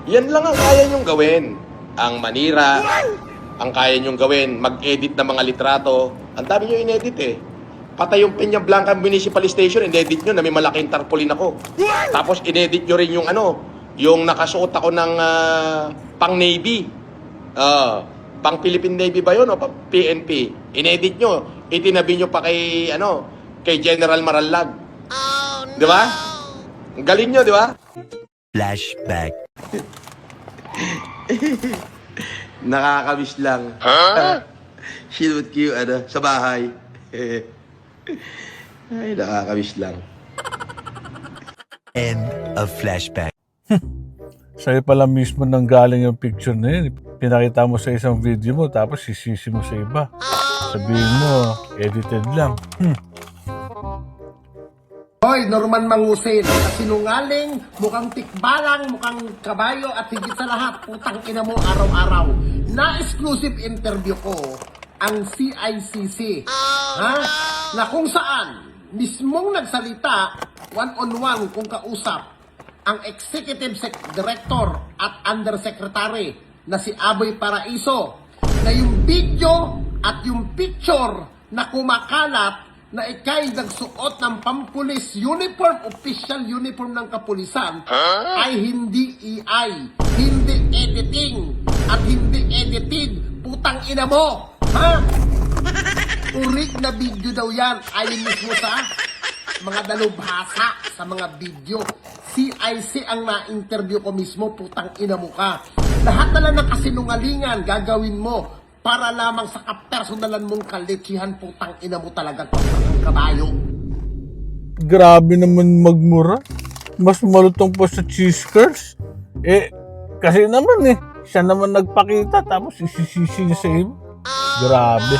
Yan lang ang kaya nyong gawin. Ang manira, ang kaya nyong gawin, mag-edit ng mga litrato. Ang dami nyo inedit eh. Patay yung Peña Blanca Municipal Station, inedit nyo na may malaking tarpaulin ako. Tapos inedit nyo rin yung yung nakasuot ako ng pang Navy. Pang Philippine Navy ba yun o pang PNP? Inedit nyo, itinabi nyo pa kay, kay General Marallag. Di ba? Ang galing nyo, di ba? Flashback. Nakakamiss lang. Shoot you, sa bahay. Ay, nakakamiss lang. End of flashback. Sa'yo pala mismo nang galing yung picture na yun. Pinakita mo sa isang video mo, tapos sisisi mo sa iba. Sabihin mo, edited lang. Hoy, Norman Mangusin, kasinungaling, mukhang tikbalang, mukhang kabayo at higit sa lahat, putang ina mo araw-araw. Na-exclusive interview ko ang CICC. Na kung saan, mismong nagsalita, one-on-one kung kausap, ang Executive Director at Undersecretary na si Aboy Paraiso, na yung video at yung picture na kumakalat na ikay nagsuot ng pampulis uniform, official uniform ng kapulisan, ay hindi AI, hindi editing, at hindi edited. Putang ina mo! Urig na video daw yan, ayon mismo sa mga dalubhasa sa mga video. CIC ang na-interview ko mismo, putang ina mo ka. Lahat na lang ng kasinungalingan gagawin mo para lamang sa kapersonalan mong kalitsihan, putang ina mo talaga ang kabayo. Grabe naman magmura. Mas malutong pa sa cheese curls. Kasi naman siya naman nagpakita tapos isisisi niya sa iba. Grabe.